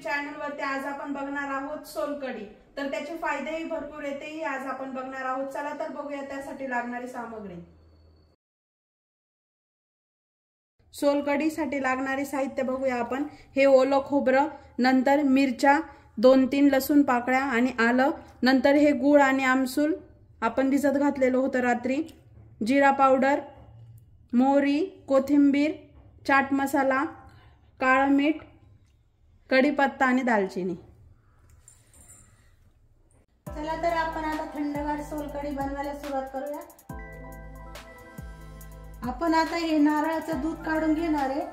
Channel वरती आज आपण बघणार आहोत सोलकढी। तर त्याचे फायदेही भरपूर आहेत, तेही आज आपण बघणार आहोत। चला तर बघूया त्यासाठी लागणारी सामग्री। सोलकढीसाठी लागणारे साहित्य बघूया आपण। हे ओलं खोबरं, नंतर मिरच्या 2-3 लसूण पाकळ्या आणि आलं, नंतर हे गूळ आणि आमसूल आपण भिजत घातलेलं होतं रात्री, जिरा पावडर, मोहरी, कोथिंबीर, चाट मसाला, काळं मीठ, कढीपत्ता आणि दालचिनी। चला तर आपण आता थंडगार सोलकढी बनवायला सुरुवात करूया। आपण आता हे नारळाचं दूध काढून घेणार आहे।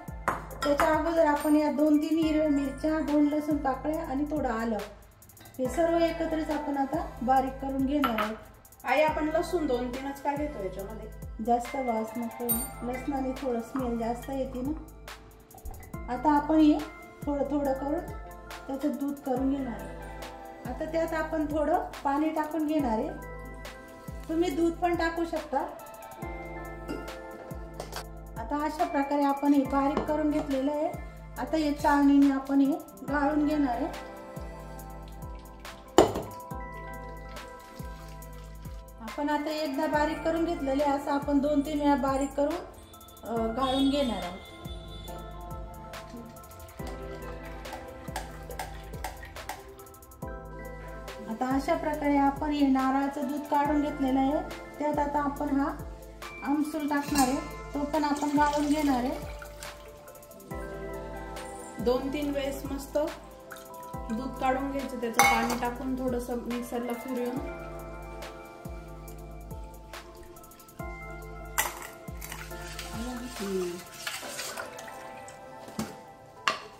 त्याच्या अगोदर आपण या 2-3 हिरव्या मिरच्या, 2 लसूण पाकळ्या आणि थोडं आलं हे सर्व एकत्रच आपण आता बारीक करून घेणार आहे। आई आपण लसूण 2-3च का घेतो याच्यामध्ये? जास्त वास नको, लसणाने थोडं स्मेल जास्त येते ना। आता आपण हे थोडं थोडं करून त्याचं दूध करून घेणार आहे। आता त्यात आपण थोडं पाणी टाकून घेणार आहे, तुम्ही दूध पण टाकू शकता। आता अशा प्रकारे आपण हे बारीक करून घेतलेलं आहे। आता हे चाळणीने आपण हे गाळून घेणार आहे। आपण आता एकदा बारीक करून घेतलेले, असं आपण 2-3 वेळा बारीक करून गाळून घेणार आहोत। आता अशा प्रकारे आपण हे नारळाचं दूध काढून घेतलेलं आहे। त्यात आता आपण हा आमसूल टाकणार आहे, तो पण आपण गाळून घेणार आहे। 2-3 वेळेस मस्त दूध काढून घ्यायचं, त्याचं पाणी टाकून थोडंसं मिक्सरला फिरवून।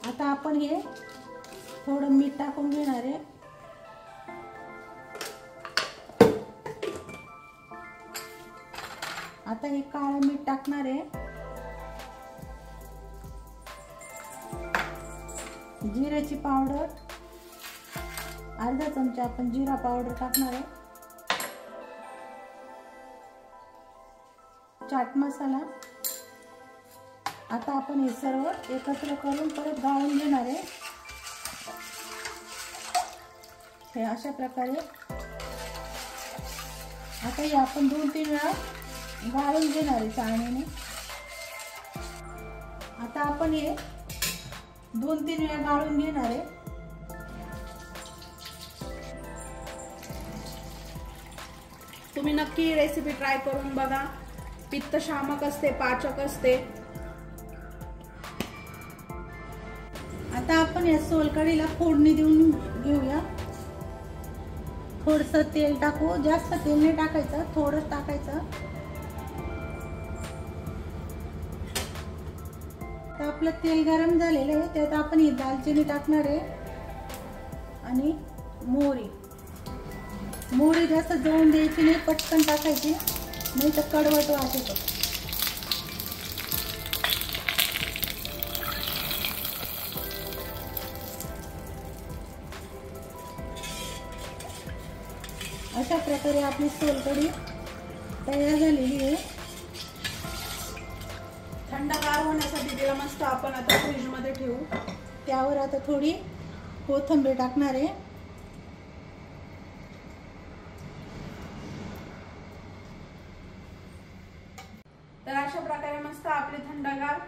आता आपण हे थोडं मीठ टाकून घेणार आहे। आता हे काळं मीठ टाकणार आहे, जिऱ्याची पावडर अर्धा चमचा आपण जिरा पावडर टाकणार आहे, चाट मसाला। आता आपण हे सर्व एकत्र करून परत गाळून घेणार आहे। हे अशा प्रकारे आता हे आपण 2-3 वेळा गाळून घेणार आहे चाळणीने। आता आपण हे 2-3 वेळा गाळून घेणार आहे। तुम्ही नक्की रेसिपी ट्राय करून बघा, पित्तशामक असते, पाचक असते। आता आपण या सोलकढीला फोडणी देऊन घेऊया। थोडंसं तेल टाकू, जास्त तेल नाही टाकायचं, थोडंच टाकायचं। तर आपलं तेल गरम झालेलं आहे, त्यात आपण ही दालचिनी टाकणार आहे आणि मोहरी जास्त जळून द्यायची नाही, पटकन टाकायची, नाही तर कडवट वास येतो। अशा प्रकारे आपली सोलकढी तयार झालेली आहे। थंडगार होण्यासाठी तिला मस्त आपण आता फ्रीज मध्ये ठेवू। त्यावर आता थोडी कोथिंबीर टाकणार आहे। तर अशा प्रकारे मस्त आपली थंडगार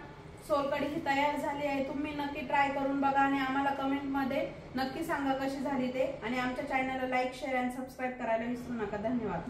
सोलकढी ही तयार झाली आहे। तुम्ही नक्की ट्राय करून बघा आणि आम्हाला कमेंट मध्ये नक्की सांगा कशी झाली ते। आणि आमच्या चॅनलला लाईक, शेअर आणि सबस्क्राईब करायला विसरू नका। धन्यवाद।